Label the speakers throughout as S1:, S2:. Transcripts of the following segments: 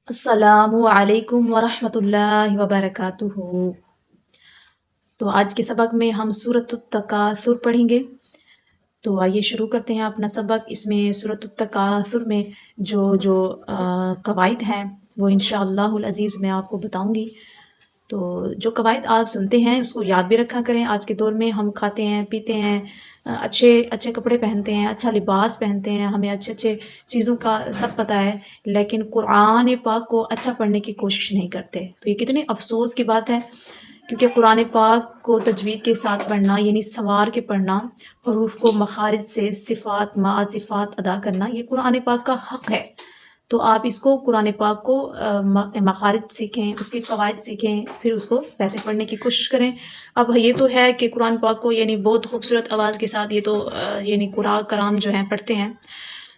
S1: السلام علیکم ورحمۃ اللہ وبرکاتہ۔ تو آج کے سبق میں ہم سورۃ التکاثر پڑھیں گے۔ تو آئیے شروع کرتے ہیں اپنا سبق۔ اس میں سورۃ التکاثر میں جو قواعد ہیں وہ انشاءاللہ العزیز میں آپ کو بتاؤں گی۔ تو جو قواعد آپ سنتے ہیں اس کو یاد بھی رکھا کریں۔ آج کے دور میں ہم کھاتے ہیں، پیتے ہیں، اچھے کپڑے پہنتے ہیں، اچھا لباس پہنتے ہیں، ہمیں اچھے چیزوں کا سب پتہ ہے، لیکن قرآن پاک کو اچھا پڑھنے کی کوشش نہیں کرتے۔ تو یہ کتنے افسوس کی بات ہے، کیونکہ قرآن پاک کو تجوید کے ساتھ پڑھنا یعنی سنوار کے پڑھنا، حروف کو مخارج سے صفات مع صفات ادا کرنا، یہ قرآن پاک کا حق ہے۔ تو آپ اس کو قرآن پاک کو مخارج سیکھیں، اس کے قواعد سیکھیں، پھر اس کو ویسے پڑھنے کی کوشش کریں۔ اب یہ تو ہے کہ قرآن پاک کو یعنی بہت خوبصورت آواز کے ساتھ یہ تو یعنی قرآن کرام جو ہیں پڑھتے ہیں،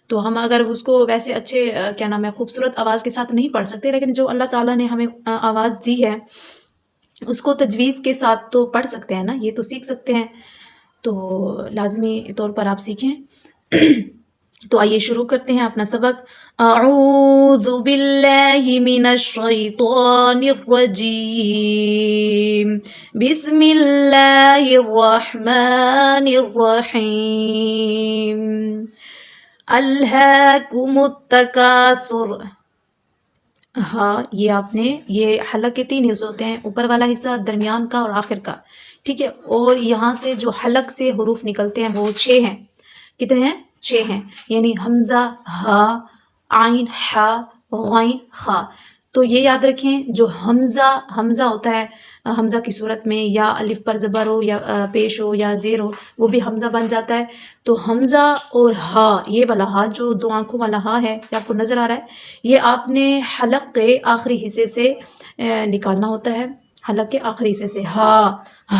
S1: تو ہم اگر اس کو ویسے اچھے خوبصورت آواز کے ساتھ نہیں پڑھ سکتے، لیکن جو اللہ تعالیٰ نے ہمیں آواز دی ہے اس کو تجویز کے ساتھ تو پڑھ سکتے ہیں نا، یہ تو سیکھ سکتے ہیں۔ تو لازمی طور پر آپ سیکھیں۔ تو آئیے شروع کرتے ہیں اپنا سبق۔ اعوذ باللہ من الشیطان الرجیم، بسم اللہ الرحمن الرحیم۔ الہاکم التکاثر۔ ہاں، یہ آپ نے یہ حلق کے 3 حصے ہوتے ہیں، اوپر والا حصہ، درمیان کا اور آخر کا، ٹھیک ہے۔ اور یہاں سے جو حلق سے حروف نکلتے ہیں وہ 6 ہیں۔ کتنے ہیں؟ 6 ہیں، یعنی حمزہ، ہا، عین، حا، غین، خا۔ تو یہ یاد رکھیں، جو حمزہ ہوتا ہے، حمزہ کی صورت میں یا الف پر زبر ہو یا پیش ہو یا زیر ہو، وہ بھی حمزہ بن جاتا ہے۔ تو حمزہ اور ہا، یہ والا ہا جو 2 آنکھوں والا ہا ہے، یہ آپ کو نظر آ رہا ہے، یہ آپ نے حلق کے آخری حصے سے نکالنا ہوتا ہے، حلق کے آخری حصے سے، ہا،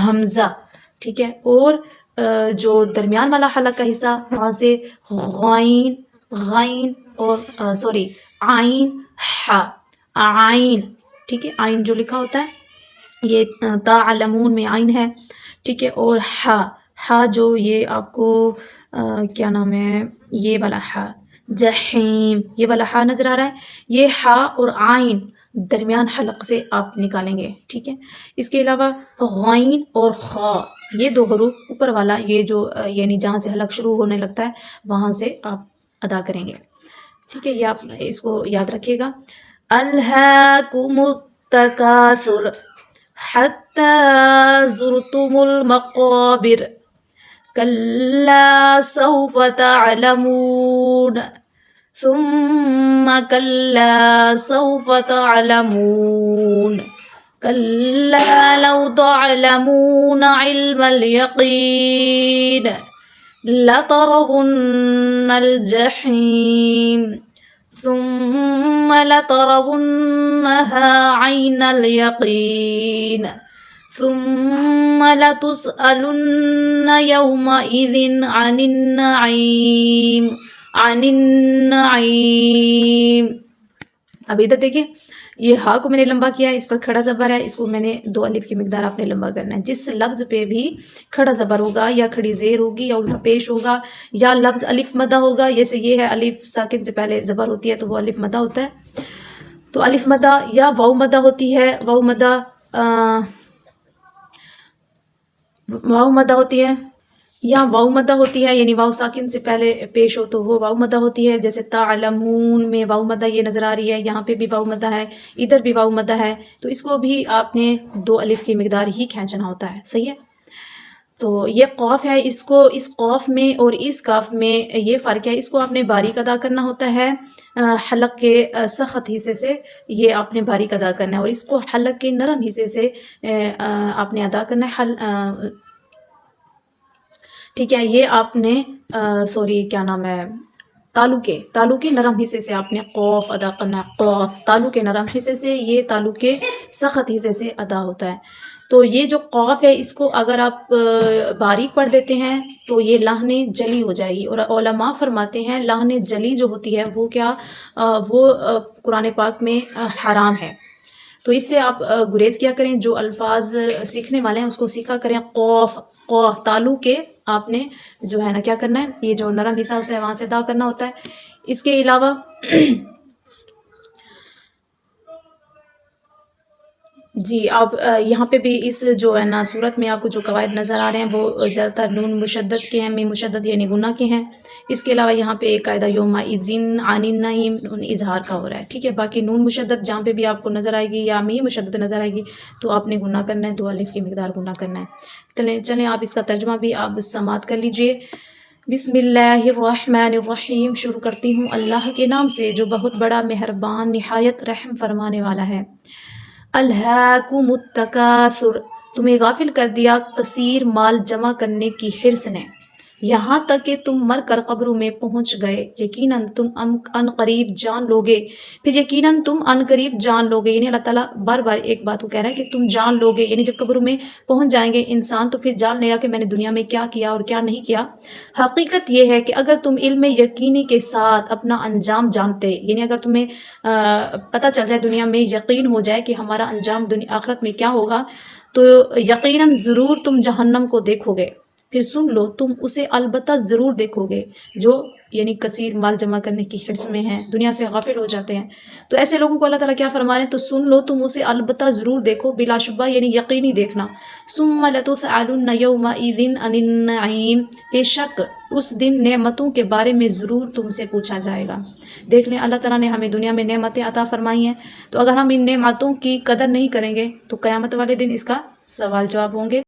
S1: حمزہ، ٹھیک ہے۔ اور جو درمیان والا حلق کا حصہ، وہاں سے غین، غین اور عین، حا، عین، ٹھیک ہے۔ عین جو لکھا ہوتا ہے یہ تعلمون میں عین ہے، ٹھیک ہے۔ اور ہا جو یہ آپ کو یہ والا ہا، جحیم، یہ والا ہا نظر آ رہا ہے، یہ ہا اور عین درمیان حلق سے آپ نکالیں گے، ٹھیک ہے۔ اس کے علاوہ غین اور خا، یہ 2 حروف اوپر والا، یہ جو یعنی جہاں سے حلق شروع ہونے لگتا ہے وہاں سے آپ ادا کریں گے، ٹھیک ہے۔ یہ آپ اس کو یاد رکھیے گا۔ الہاکم التکاثر حتی زرتم المقابر کلا سوف تعلمون ثم کلا سوف تعلمون کلا لو تعلمون علم الیقین لترون الجحیم ثم لترونها عین الیقین ثم لتسألن یومئذ عن النعیم عن النعیم۔ اب ادھر دیکھیں، یہ ہا کو میں نے لمبا کیا ہے، اس پر کھڑا زبر ہے، اس کو میں نے 2 الف کی مقدار آپ نے لمبا کرنا ہے۔ جس لفظ پہ بھی کھڑا زبر ہوگا یا کھڑی زیر ہوگی یا الٹا پیش ہوگا یا لفظ الف مدہ ہوگا، جیسے یہ ہے الف ساکن سے پہلے زبر ہوتی ہے تو وہ الف مدہ ہوتا ہے، تو الف مدہ یا واو مدہ ہوتی ہے، واو مدہ ہوتی ہے، یعنی واو ساکن سے پہلے پیش ہو تو وہ واو مدہ ہوتی ہے، جیسے تعلمون میں واو مدہ یہ نظر آ رہی ہے، یہاں پہ بھی واو مدہ ہے، ادھر بھی واو مدہ ہے، تو اس کو بھی آپ نے 2 الف کی مقدار ہی کھینچنا ہوتا ہے، صحیح ہے۔ تو یہ قاف ہے، اس کو اس قاف میں اور اس کاف میں یہ فرق ہے، اس کو آپ نے باریک ادا کرنا ہوتا ہے حلق کے سخت حصے سے، یہ آپ نے باریک ادا کرنا ہے، اور اس کو حلق کے نرم حصے سے آپ نے ادا کرنا ہے، ٹھیک ہے۔ یہ آپ نے تالو کے نرم حصے سے آپ نے قاف ادا کرنا ہے، قاف تالو کے نرم حصے سے، یہ تالو کے سخت حصے سے ادا ہوتا ہے۔ تو یہ جو قاف ہے اس کو اگر آپ باریک پڑھ دیتے ہیں تو یہ لحن جلی ہو جائے گی، اور علماء فرماتے ہیں لحن جلی جو ہوتی ہے وہ قرآن پاک میں حرام ہے، تو اس سے آپ گریز کیا کریں، جو الفاظ سیکھنے والے ہیں اس کو سیکھا کریں۔ قاف تالو کے آپ نے جو ہے نا کیا کرنا ہے، یہ جو نرم حصہ اسے وہاں سے ادا کرنا ہوتا ہے۔ اس کے علاوہ جی آپ یہاں پہ بھی اس جو ہے نا صورت میں آپ کو جو قواعد نظر آ رہے ہیں وہ زیادہ تر نون مشدد کے ہیں، میم مشدد یعنی گناہ کے ہیں۔ اس کے علاوہ یہاں پہ ایک قاعدہ یومئذ عن النعیم اظہار کا ہو رہا ہے، ٹھیک ہے۔ باقی نون مشدد جہاں پہ بھی آپ کو نظر آئے گی یا میم مشدد نظر آئے گی تو آپ نے گناہ کرنا ہے، 2 الف کی مقدار گناہ کرنا ہے۔ چلیں آپ اس کا ترجمہ بھی آپ سماعت کر لیجئے۔ بسم اللہ الرحمن الرحیم، شروع کرتی ہوں اللہ کے نام سے جو بہت بڑا مہربان نہایت رحم فرمانے والا ہے۔ الہاکم التکاثر، تمہیں غافل کر دیا کثیر مال جمع کرنے کی حرص نے، یہاں تک کہ تم مر کر قبروں میں پہنچ گئے، یقیناً تم ان قریب جان لوگے، پھر یقیناً تم ان قریب جان لوگے، یعنی اللہ تعالیٰ بار بار ایک بات کو کہہ رہا ہے کہ تم جان لوگے، یعنی جب قبروں میں پہنچ جائیں گے انسان تو پھر جان لے گا کہ میں نے دنیا میں کیا کیا اور کیا نہیں کیا۔ حقیقت یہ ہے کہ اگر تم علم یقینی کے ساتھ اپنا انجام جانتے، یعنی اگر تمہیں پتہ چل جائے، دنیا میں یقین ہو جائے کہ ہمارا انجام آخرت میں کیا ہوگا، تو یقیناً ضرور تم جہنم کو دیکھو گے، پھر سن لو تم اسے البتہ ضرور دیکھو گے، جو یعنی کثیر مال جمع کرنے کی حرص میں ہیں، دنیا سے غافل ہو جاتے ہیں۔ تو ایسے لوگوں کو اللہ تعالیٰ کیا فرما رہے ہیں، تو سن لو تم اسے البتہ ضرور دیکھو، بلا شبہ یعنی یقینی دیکھنا۔ ثم لتسألن یومئذ عن النعیم، بے شک اس دن نعمتوں کے بارے میں ضرور تم سے پوچھا جائے گا۔ دیکھ لیں اللہ تعالیٰ نے ہمیں دنیا میں نعمتیں عطا فرمائی ہیں، تو اگر ہم ان نعمتوں کی قدر نہیں کریں گے تو قیامت والے دن اس کا سوال جواب ہوں گے۔